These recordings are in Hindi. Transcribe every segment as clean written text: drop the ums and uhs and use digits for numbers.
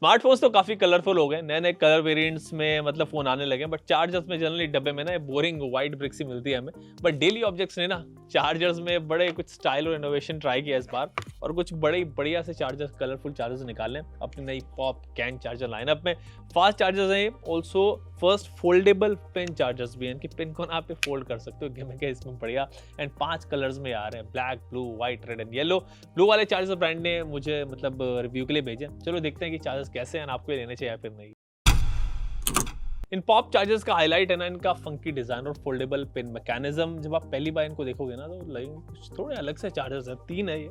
स्मार्टफ़ोन्स तो काफ़ी कलरफुल हो गए, नए-नए कलर वेरिएंट्स में मतलब फ़ोन आने लगे हैं, बट चार्जर्स में जनरली डब्बे में ना बोरिंग व्हाइट ब्रिक्स ही मिलती है हमें। बट डेली ऑब्जेक्ट्स ने ना चार्जर्स में बड़े कुछ स्टाइल और इनोवेशन ट्राई किया इस बार और कुछ बड़े ही बढ़िया से चार्जर्स, कलरफुल चार्जर्स निकाले हैं अपनी नई पॉप कैन चार्जर लाइनअप में। फास्ट चार्जर्स हैं ये, also first foldable pen chargers भी हैं, इनकी पिन को ना आप फोल्ड कर सकते हो, गेम के इसमें बढ़िया। एंड 5 कलर्स में आ रहे हैं, black, blue, white, red and yellow. Blue वाले चार्जर ब्रांड ने मुझे मतलब रिव्यू के लिए भेजे। चलो देखते हैं कि चार्जर्स कैसे हैं, आपको ये लेने चाहिए या फिर नहीं। इन पॉप चार्जर्स का हाईलाइट है ना इनका फंकी डिजाइन और फोल्डेबल पिन मैकेनिज्म। जब आप पहली बार इनको देखोगे ना तो लगेंगे कुछ थोड़े अलग से चार्जर्स हैं। 3 है ये।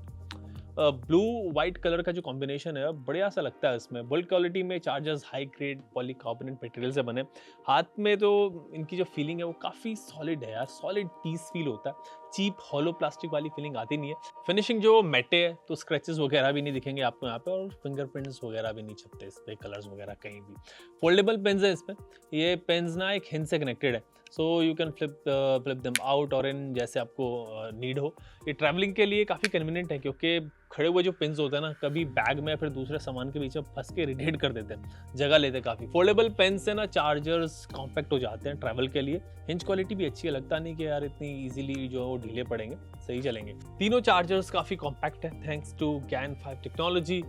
ब्लू व्हाइट कलर का जो कॉम्बिनेशन है बढ़िया सा लगता है इसमें। बिल्ड क्वालिटी में chargers high grade polycarbonate material से बने। हाथ में तो इनकी जो फीलिंग है वो काफ़ी सॉलिड है यार, सॉलिड पीस फील होता है। चीप हॉलो प्लास्टिक वाली फीलिंग आती नहीं है। फिनिशिंग जो मैटे है तो स्क्रैचेस वगैरह भी नहीं दिखेंगे आपको यहाँ पे और फिंगरप्रिंट्स वगैरह भी नहीं छपते इस पे, कलर्स वगैरह कहीं भी। फोल्डेबल पेन्स है इसमें। ये पेन्स ना एक हिंज से कनेक्टेड है, so you can flip them out और इन जैसे आपको नीड हो। ये ट्रैवलिंग के लिए काफ़ी कन्वीनियंट है क्योंकि खड़े हुए जो पिन्स होते हैं ना कभी बैग में या फिर दूसरे सामान के बीच में फंस के इरिटेट कर देते हैं, जगह लेते हैं काफ़ी। फोल्डेबल पेन से ना चार्जर्स कॉम्पैक्ट हो जाते हैं ट्रैवल के लिए। हिंज क्वालिटी भी अच्छी है, लगता नहीं कि यार इतनी इजीली जो ढीले पड़ेंगे, सही चलेंगे। तीनों चार्जर्स काफ़ी कॉम्पैक्ट है thanks to GAN 5 technology.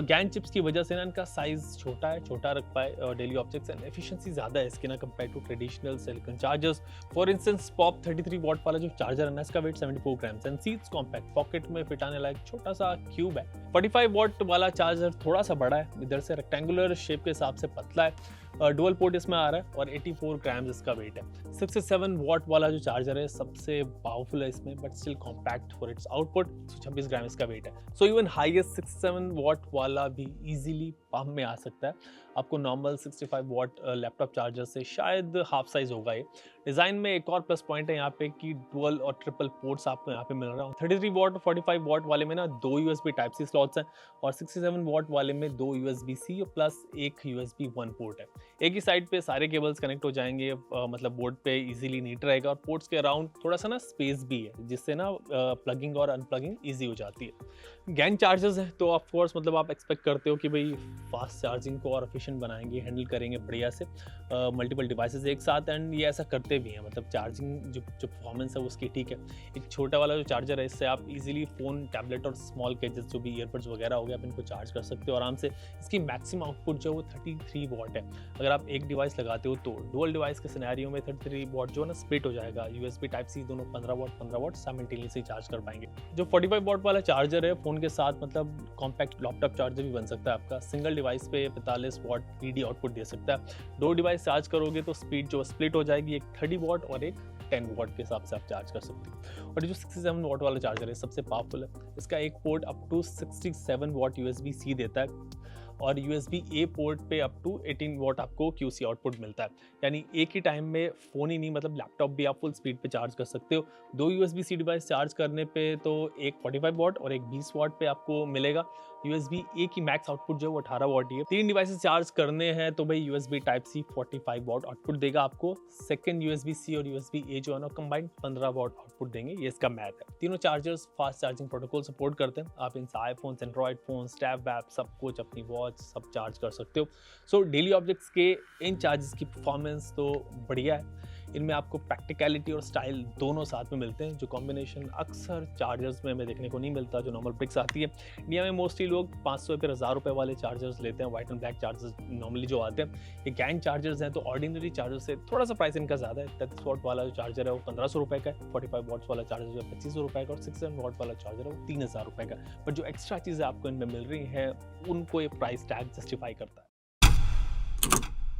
GAN chips की वजह से ना इनका साइज छोटा है, छोटा रख पाए डेली ऑब्जेक्ट्स एंड एफिशिएंसी ज़्यादा है इसके ना compare to traditional silicon chargers. For instance pop 33 watt वाला जो चार्जर है ना इसका weight 74 grams and sits compact, pocket में फिट आने लायक छोटा सा क्यूब है। 45 वॉट वाला चार्जर थोड़ा सा बड़ा है, इधर से रेक्टेंगुलर शेप के हिसाब से पतला है। डुअल पोर्ट इसमें आ रहा है और 84 ग्राम्स इसका वेट है। 67 वॉट वाला जो चार्जर है सबसे पावरफुल है इसमें but still compact for its output. 26 ग्राम इसका वेट है। सो इवन हाईएस्ट 67 वॉट वाला भी इजीली पाम में आ सकता है। आपको नॉर्मल 65 वॉट लैपटॉप चार्जर से शायद हाफ साइज होगा ये। डिज़ाइन में एक और प्लस पॉइंट है यहाँ पे कि डुअल और ट्रिपल पोर्ट्स आपको यहाँ पे मिल रहा है। 33 वॉट और 45 वॉट वाले में ना 2 USB टाइप सी स्लॉट्स हैं और 67 वॉट वाले में 2 USB-C प्लस एक USB 1 पोर्ट है। एक ही साइड पे सारे केबल्स कनेक्ट हो जाएंगे, मतलब बोर्ड पे इजीली नीट रहेगा और पोर्ट्स के अराउंड थोड़ा सा ना स्पेस भी है जिससे ना प्लगिंग और अनप्लगिंग ईजी हो जाती है। GAN चार्जर्स है तो ऑफ कोर्स मतलब आप एक्सपेक्ट करते हो कि भाई फास्ट चार्जिंग को और एफिशिएंट बनाएंगे, हैंडल करेंगे बढ़िया से मल्टीपल डिवाइसेस एक साथ। एंड ये ऐसा करते भी हैं, मतलब चार्जिंग जो परफॉर्मेंस है उसकी ठीक है। एक छोटा वाला जो चार्जर है इससे आप इजीली फ़ोन, टैबलेट और स्मॉल गैजेट्स जो भी ईयरबड्स वगैरह हो गया आप इनको चार्ज कर सकते हो आराम से। इसकी मैक्सिमम आउटपुट जो है वो 33 वॉट है। अगर आप एक डिवाइस लगाते हो तो डुअल डिवाइस के सिनेरियो में 33 वॉट जो है ना स्प्लिट हो जाएगा। USB टाइप सी दोनों 15 वॉट साइमल्टेनियसली चार्ज कर पाएंगे। जो 45 वॉट वाला चार्जर है फ़ोन के साथ मतलब कॉम्पैक्ट लैपटॉप चार्जर भी बन सकता है आपका। सिंगल डिवाइस पे 45 वॉट PD आउटपुट दे सकता है। 2 डिवाइस चार्ज करोगे तो स्पीड जो स्प्लिट हो जाएगी, एक 30 वॉट और एक 10 वॉट के हिसाब से आप चार्ज कर सकते हो। और जो 67 वॉट वाला चार्जर है सबसे पावरफुल है। इसका एक port up to 67 what USB-C देता है और USB-A पोर्ट पे अप टू 18 वॉट आपको QC आउटपुट मिलता है। यानी एक ही टाइम में फ़ोन ही नहीं मतलब लैपटॉप भी आप फुल स्पीड पे चार्ज कर सकते हो। 2 USB-C डिवाइस चार्ज करने पे तो एक 45 वॉट और एक 20 वॉट पे आपको मिलेगा। USB-A की मैक्स आउटपुट जो है वो 18 वॉट ही है। 3 डिवाइसेस चार्ज करने हैं तो भाई USB type C 45 what output देगा आपको। सेकंड USB-C और USB-A जो है ना कंबाइंड 15 वॉट आउटपुट देंगे, ये इसका मैथ है। तीनों chargers fast charging protocol support करते हैं। आप इनसे iPhones, Android phones, tab web सब कुछ, अपनी वॉच सब चार्ज कर सकते हो। सो डेली ऑब्जेक्ट्स के इन चार्जेस की परफॉर्मेंस तो बढ़िया है। इनमें आपको प्रैक्टिकलिटी और स्टाइल दोनों साथ में मिलते हैं, जो कॉम्बिनेशन अक्सर चार्जर्स में हमें देखने को नहीं मिलता जो नॉर्मल ब्रिक्स आती है। इंडिया में मोस्टली लोग 500 फिर 1000 रुपये वाले चार्जर्स लेते हैं, white and black chargers normally जो आते हैं। ये GAN चार्जर्स हैं तो ऑर्डिनरी चार्जर से थोड़ा सा प्राइस इनका ज़्यादा है। 33 वॉट वाला जो चार्जर है वो 1500 रुपये का है। 45 वॉट्स वाला चार्जर जो है 2500 रुपये का और 67 वॉट वाला चार्जर है वो 3000 रुपये का। बट जो एक्स्ट्रा चीज़ें आपको इनमें मिल रही हैं उनको ये प्राइस टैग जस्टिफाई करता है।